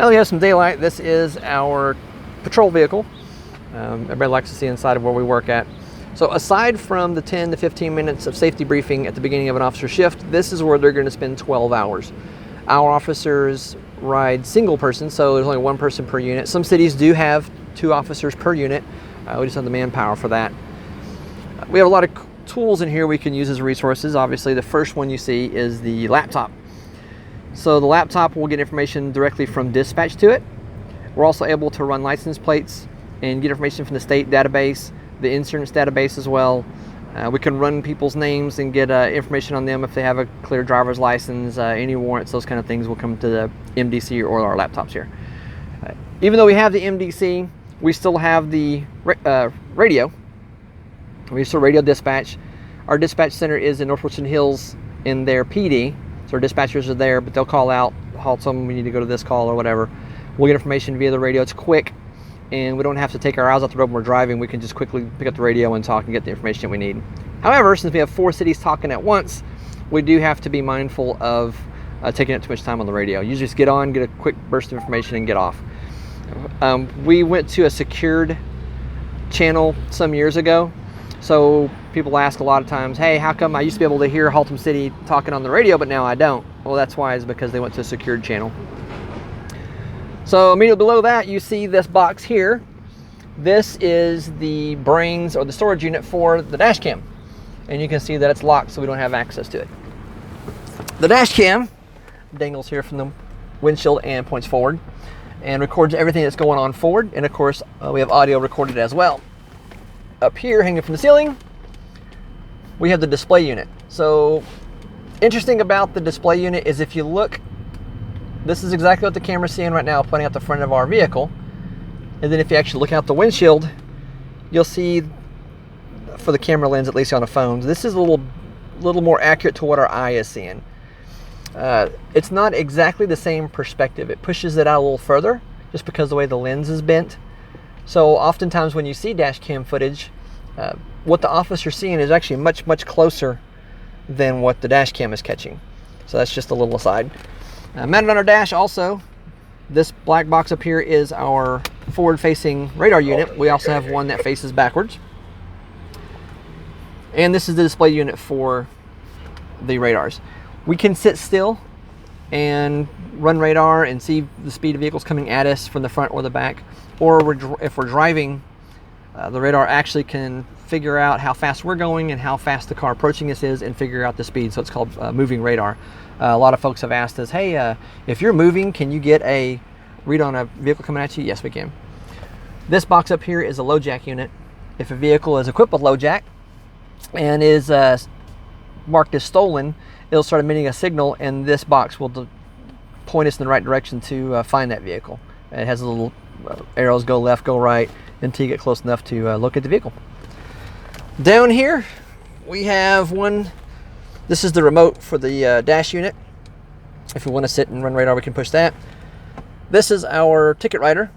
Now we have some daylight. This is our patrol vehicle. Everybody likes to see inside of where we work at. So aside from the 10 to 15 minutes of safety briefing at the beginning of an officer shift, this is where they're going to spend 12 hours. Our officers ride single person, so there's only one person per unit. Some cities do have 2 officers per unit. We just have the manpower for that. We have a lot of tools in here we can use as resources. Obviously, the first one you see is the laptop. So the laptop will get information directly from dispatch to it. We're also able to run license plates and get information from the state database, the insurance database as well. We can run people's names and get information on them if they have a clear driver's license, any warrants, those kind of things will come to the MDC or our laptops here. Even though we have the MDC, we still have the radio. We still radio dispatch. Our dispatch center is in North Richland Hills in their PD. So our dispatchers are there, but they'll call out, tell them we need to go to this call or whatever. We'll get information via the radio. It's quick, and we don't have to take our eyes off the road when we're driving. We can just quickly pick up the radio and talk and get the information that we need. However, since we have 4 cities talking at once, we do have to be mindful of taking up too much time on the radio. You just get on, get a quick burst of information, and get off. We went to a secured channel some years ago. So people ask a lot of times, hey, how come I used to be able to hear Haltom City talking on the radio, but now I don't? Well, that's why, is because they went to a secured channel. So immediately below that, you see this box here. This is the brains or the storage unit for the dash cam. And you can see that it's locked, so we don't have access to it. The dash cam dangles here from the windshield and points forward and records everything that's going on forward. And of course, we have audio recorded as well. Up here, hanging from the ceiling, we have the display unit. So interesting about the display unit is if you look, this is exactly what the camera's seeing right now, pointing out the front of our vehicle. And then if you actually look out the windshield, you'll see, for the camera lens, at least on a phone, this is a little more accurate to what our eye is seeing. It's not exactly the same perspective. It pushes it out a little further just because of the way the lens is bent. So oftentimes when you see dash cam footage, what the officer's seeing is actually much, much closer than what the dash cam is catching. So that's just a little aside. Mounted on our dash also, this black box up here is our forward-facing radar unit. We also have one that faces backwards. And this is the display unit for the radars. We can sit still and run radar and see the speed of vehicles coming at us from the front or the back. Or if we're driving, the radar actually can figure out how fast we're going and how fast the car approaching us is and figure out the speed. So it's called moving radar. A lot of folks have asked us, hey, if you're moving, can you get a read on a vehicle coming at you? Yes, we can. This box up here is a low jack unit. If a vehicle is equipped with low jack and is marked as stolen, it'll start emitting a signal, and this box will point us in the right direction to find that vehicle. It has a little arrows, go left, go right, until you get close enough to look at the vehicle. Down here, we have one. This is the remote for the dash unit. If we want to sit and run radar, we can push that. This is our ticket writer.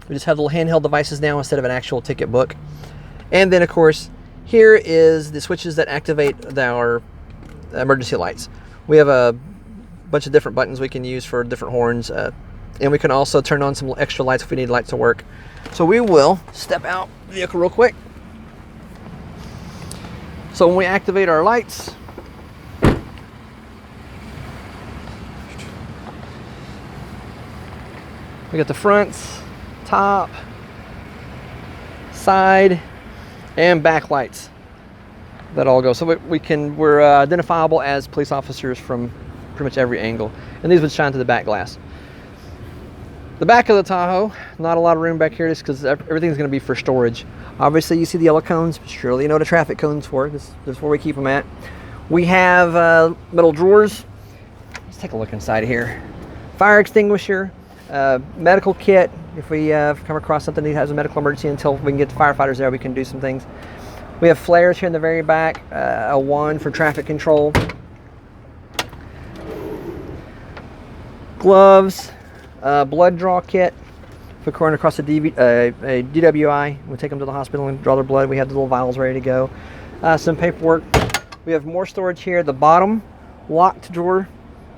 We just have little handheld devices now instead of an actual ticket book. And then, of course, here is the switches that activate our emergency lights. We have a bunch of different buttons we can use for different horns. And we can also turn on some extra lights if we need lights to work. So we will step out the vehicle real quick. So when we activate our lights, we got the fronts, top, side, and back lights that all go. So we're identifiable as police officers from pretty much every angle. And these would shine to the back glass. The back of the Tahoe, not a lot of room back here just because everything's going to be for storage. Obviously, you see the yellow cones. Surely you know what a traffic cone's for. This is where we keep them at. We have metal drawers. Let's take a look inside here. Fire extinguisher, medical kit. If we come across something that has a medical emergency, until we can get the firefighters there, we can do some things. We have flares here in the very back, a wand for traffic control. Gloves. Blood draw kit. If we're going across a DWI, we take them to the hospital and draw their blood. We have the little vials ready to go. Some paperwork. We have more storage here. The bottom locked drawer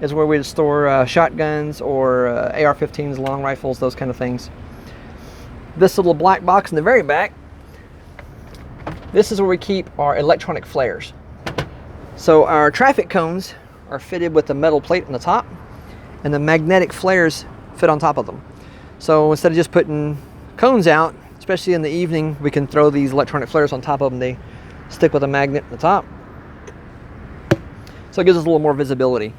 is where we'd store shotguns or AR-15s, long rifles, those kind of things. This little black box in the very back, this is where we keep our electronic flares. So our traffic cones are fitted with a metal plate on the top, and the magnetic flares fit on top of them. So instead of just putting cones out, especially in the evening, we can throw these electronic flares on top of them. They stick with a magnet at the top. So it gives us a little more visibility.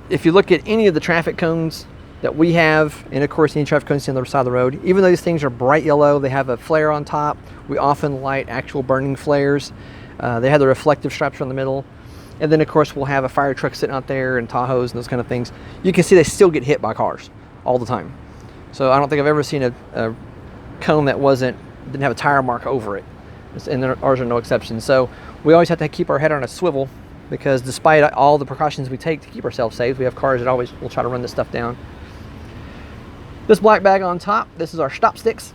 If you look at any of the traffic cones that we have, and of course any traffic cones on the other side of the road, even though these things are bright yellow, they have a flare on top. We often light actual burning flares. They have the reflective stripes around the middle. And then of course we'll have a fire truck sitting out there and Tahoes and those kind of things. You can see they still get hit by cars all the time. So I don't think I've ever seen a cone that didn't have a tire mark over it. And ours are no exception. So we always have to keep our head on a swivel, because despite all the precautions we take to keep ourselves safe, we have cars that always will try to run this stuff down. This black bag on top, this is our stop sticks.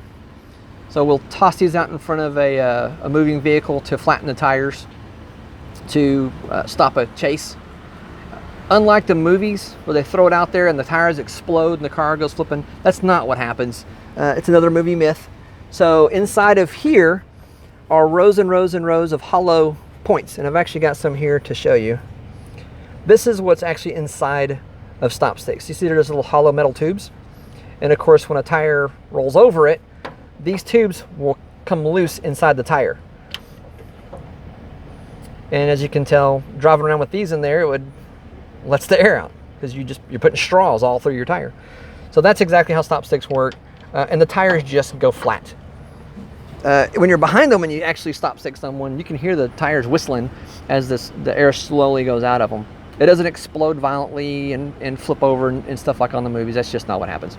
So we'll toss these out in front of a moving vehicle to flatten the tires to stop a chase. Unlike the movies where they throw it out there and the tires explode and the car goes flipping, that's not what happens. It's another movie myth. So inside of here are rows and rows and rows of hollow points, and I've actually got some here to show you. This is what's actually inside of stop sticks. You see there's little hollow metal tubes, and of course when a tire rolls over it, these tubes will come loose inside the tire. And as you can tell, driving around with these in there, it lets the air out, because you're putting straws all through your tire. So that's exactly how stop sticks work, and the tires just go flat. When you're behind them and you actually stop stick someone, you can hear the tires whistling as the air slowly goes out of them. It doesn't explode violently and flip over and stuff like on the movies. That's just not what happens.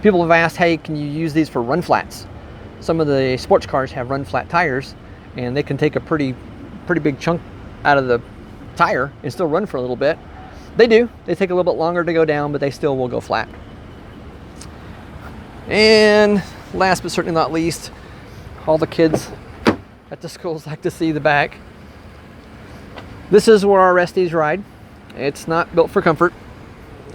People have asked, hey, can you use these for run flats? Some of the sports cars have run flat tires, and they can take a pretty big chunk out of the tire and still run for a little bit. They do. They take a little bit longer to go down, but they still will go flat. And last but certainly not least, all the kids at the schools like to see the back. This is where our resties ride. It's not built for comfort.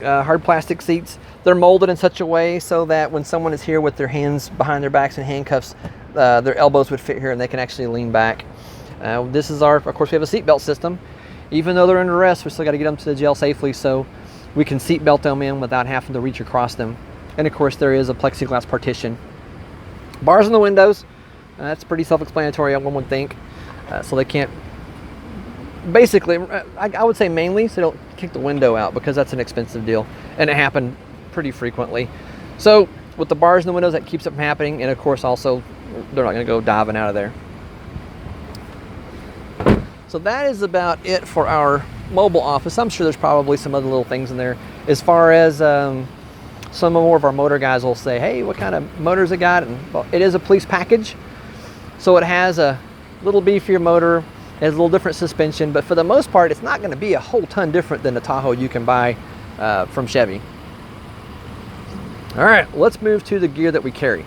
Hard plastic seats. They're molded in such a way so that when someone is here with their hands behind their backs and handcuffs, their elbows would fit here and they can actually lean back. This is of course we have a seatbelt system. Even though they're under arrest, we still got to get them to the jail safely, so we can seatbelt them in without having to reach across them. And of course there is a plexiglass partition. Bars in the windows, that's pretty self-explanatory, one would think. So they can't, basically, I would say mainly, so they don't kick the window out, because that's an expensive deal. And it happened pretty frequently. So with the bars in the windows, that keeps it from happening. And of course also, they're not going to go diving out of there. So that is about it for our mobile office. I'm sure there's probably some other little things in there. As far as some more of our motor guys will say, hey, what kind of motors it got? And well, it is a police package. So it has a little beefier motor, it has a little different suspension, but for the most part, it's not going to be a whole ton different than the Tahoe you can buy from Chevy. All right, let's move to the gear that we carry.